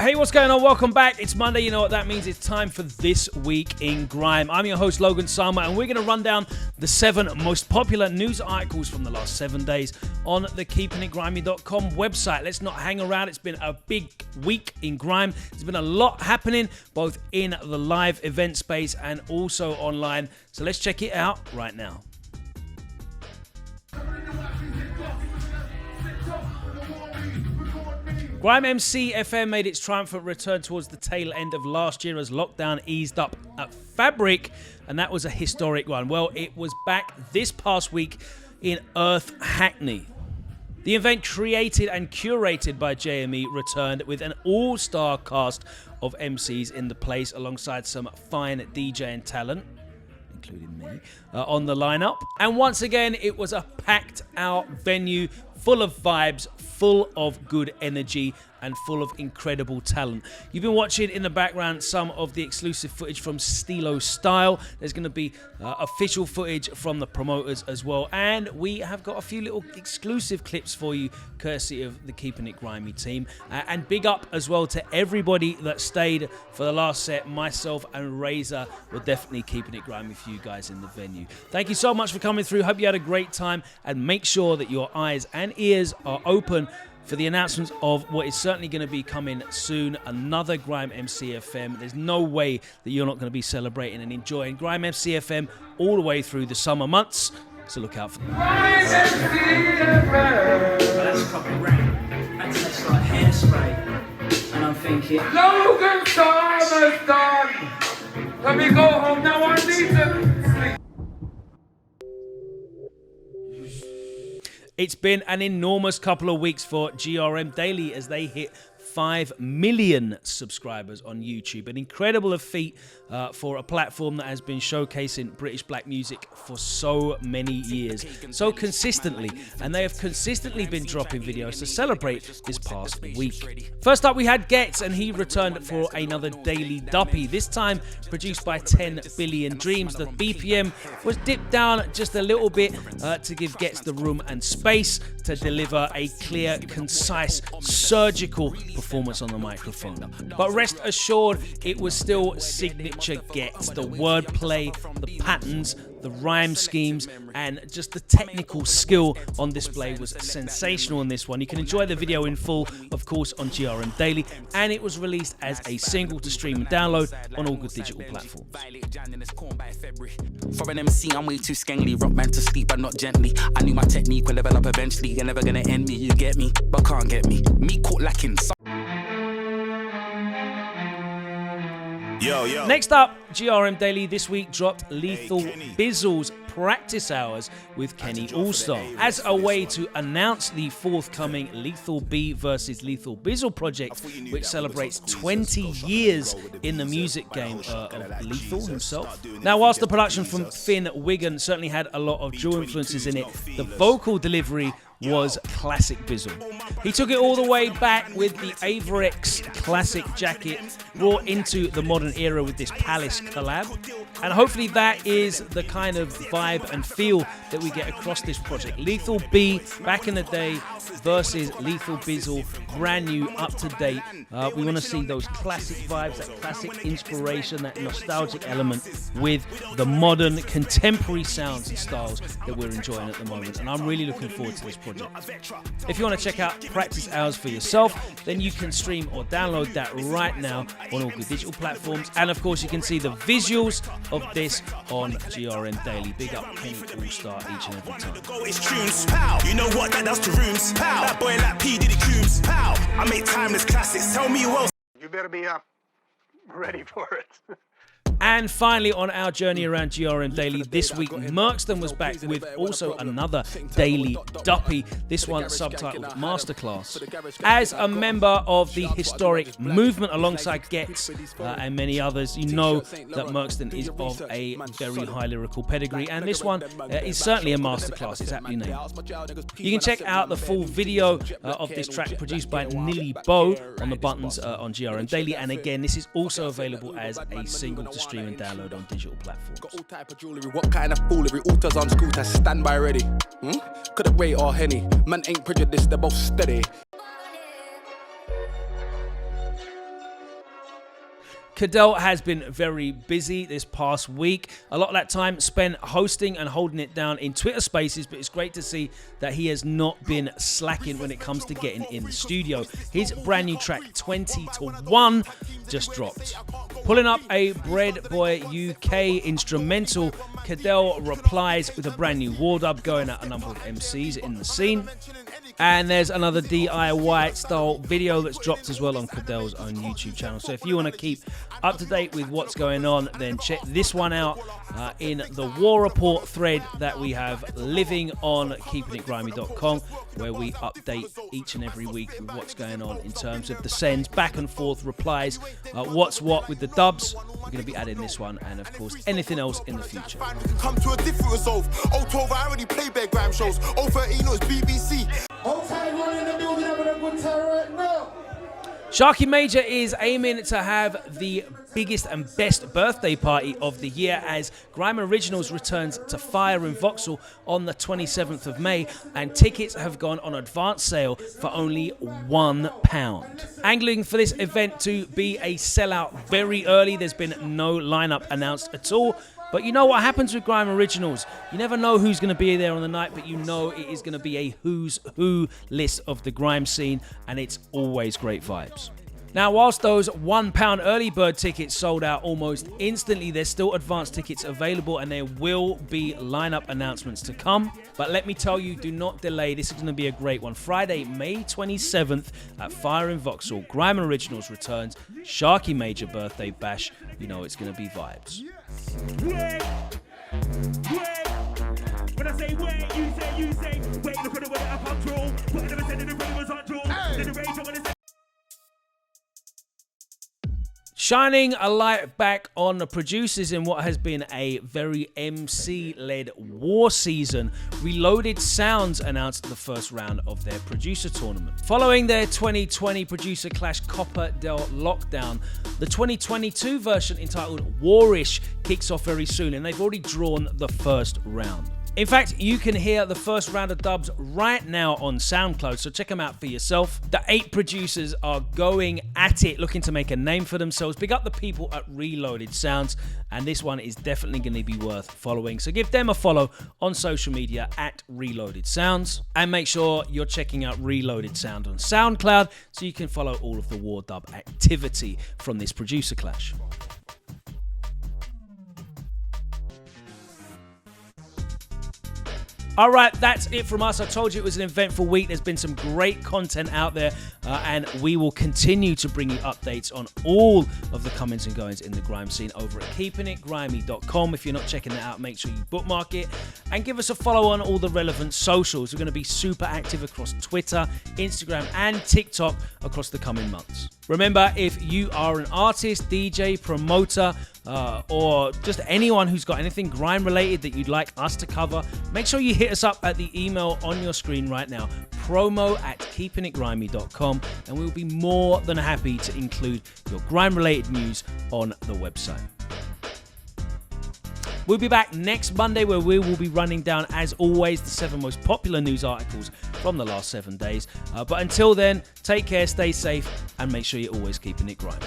Hey, what's going on? Welcome back. It's Monday. You know what that means. It's time for This Week in Grime. I'm your host, Logan Sama, and we're going to run down the 7 most popular news articles from the last 7 days on the keepingitgrimy.com website. Let's not hang around. It's been a big week in Grime. There's been a lot happening, both in the live event space and also online. So let's check it out right now. Grime MC FM made its triumphant return towards the tail end of last year as lockdown eased up at Fabric, and that was a historic one. Well, it was back this past week in Earth Hackney. The event, created and curated by JME, returned with an all-star cast of MCs in the place alongside some fine DJing talent, including me, on the lineup. And once again, it was a packed out venue full of vibes, full of good energy, and full of incredible talent. You've been watching in the background some of the exclusive footage from Stilo Style. There's going to be official footage from the promoters as well. And we have got a few little exclusive clips for you, courtesy of the Keeping It Grimy team. And big up as well to everybody that stayed for the last set. Myself and Razor were definitely keeping it grimy for you guys in the venue. Thank you so much for coming through. Hope you had a great time. And make sure that your eyes and ears are open for the announcements of what is certainly going to be coming soon, another Grime MC FM. There's no way that you're not going to be celebrating and enjoying Grime MC FM all the way through the summer months, so look out for them. That's proper rain. That tastes like hairspray. And I'm thinking, Logan Summer's done. Let me go home now, I need to sleep. It's been an enormous couple of weeks for GRM Daily as they hit 5 million subscribers on YouTube. An incredible feat for a platform that has been showcasing British black music for so many years, so consistently, and they have consistently been dropping videos to celebrate this past week. First up, we had Getz, and he returned for another Daily Duppy, this time produced by 10 Billion Dreams. The BPM was dipped down just a little bit to give Getz the room and space to deliver a clear, concise, surgical performance on the microphone. But rest assured, it was still signature Getz. The wordplay, the patterns, the rhyme schemes, and just the technical skill on display was sensational in this one. You can enjoy the video in full, of course, on GRM Daily, and it was released as a single to stream and download on all good digital platforms. For an MC, I'm way too skengly. Rock man to sleep, but not gently. I knew my technique will level up eventually. You're never gonna end me, you get me, but can't get me. Me caught lacking. Yo. Next up, GRM Daily this week dropped Lethal Bizzle's Practice Hours with KennyAllstar as a way to announce the forthcoming Lethal B versus Lethal Bizzle project, which celebrates 20 years in the music game of Lethal himself. Now, whilst the production from Finn Wigan certainly had a lot of dual influences in it, the vocal delivery was classic Bizzle. He took it all the way back with the Averex classic jacket, brought into the modern era with this Palace collab. And hopefully that is the kind of vibe and feel that we get across this project. Lethal B, back in the day, versus Lethal Bizzle, brand new, up to date. We want to see those classic vibes, that classic inspiration, that nostalgic element with the modern, contemporary sounds and styles that we're enjoying at the moment. And I'm really looking forward to this project. If you want to check out Practice Hours for yourself, then you can stream or download that right now on all good digital platforms. And of course, you can see the visuals of this on GRM Daily. Big up KennyAllstar each and every time. You know what that does to rooms? Pow. That boy like P Diddy Coombs. Pow. I make timeless classics. Tell me who else. You better be ready for it. And finally, on our journey around GRM Daily this week, Mercston was back with also another Daily Duppy, this one subtitled Masterclass. As a member of the historic movement alongside Getz and many others, you know that Mercston is of a very high lyrical pedigree, and this one is certainly a masterclass, it's aptly named. You can check out the full video of this track produced by Nilly Bo on the buttons on GRM Daily, and again, this is also available as a single to stream and download on digital platforms. Got all type of jewellery, what kind of foolery? Altars on scooter, stand by ready. Couldn't wait or Henny, man ain't prejudiced, they're both steady. Cadell has been very busy this past week. A lot of that time spent hosting and holding it down in Twitter Spaces, but it's great to see that he has not been slacking when it comes to getting in the studio. His brand new track, 20 to 1, just dropped. Pulling up a Bread Boy UK instrumental, Cadell replies with a brand new war dub going at a number of MCs in the scene. And there's another DIY style video that's dropped as well on Cadell's own YouTube channel. So if you want to keep up to date with what's going on, then check this one out in the War Report thread that we have living on keepingitgrimy.com, where we update each and every week with what's going on in terms of the sends, back and forth replies, what's what with the dubs. We're going to be adding this one and, of course, anything else in the future. Come to a different resolve. 012, I already played Bear Grime shows. 013, no, it's BBC. Sharky Major is aiming to have the biggest and best birthday party of the year as Grime Originals returns to Fire in Vauxhall on the 27th of May, and tickets have gone on advance sale for only £1. Angling for this event to be a sellout very early. There's been no lineup announced at all. But you know what happens with Grime Originals? You never know who's going to be there on the night, but you know it is going to be a who's who list of the grime scene, and it's always great vibes. Now, whilst those £1 early bird tickets sold out almost instantly, there's still advance tickets available, and there will be lineup announcements to come. But let me tell you, do not delay. This is going to be a great one. Friday, May 27th at Fire in Vauxhall, Grime Originals returns. Sharky Major birthday bash. You know it's going to be vibes. Wait. When I say wait, you say wait. Look at the way I control. What I never said in the brain was on draw. Then the rage I want to say. Shining a light back on the producers in what has been a very MC-led war season, Reloaded Sounds announced the first round of their producer tournament. Following their 2020 producer clash Copper Del Lockdown, the 2022 version entitled Warish kicks off very soon, and they've already drawn the first round. In fact, you can hear the first round of dubs right now on SoundCloud, so check them out for yourself. The 8 producers are going at it, looking to make a name for themselves. Big up the people at Reloaded Sounds, and this one is definitely going to be worth following. So give them a follow on social media at Reloaded Sounds, and make sure you're checking out Reloaded Sound on SoundCloud so you can follow all of the war dub activity from this producer clash. All right, that's it from us. I told you it was an eventful week. There's been some great content out there, and we will continue to bring you updates on all of the comings and goings in the grime scene over at keepingitgrimy.com. If you're not checking that out, make sure you bookmark it and give us a follow on all the relevant socials. We're going to be super active across Twitter, Instagram, and TikTok across the coming months. Remember, if you are an artist, DJ, promoter, or just anyone who's got anything grime related that you'd like us to cover, make sure you hit us up at the email on your screen right now, promo@keepingitgrimy.com, and we'll be more than happy to include your grime related news on the website. We'll be back next Monday, where we will be running down, as always, the 7 most popular news articles from the last 7 days. But until then, take care, stay safe, and make sure you're always keeping it grimy.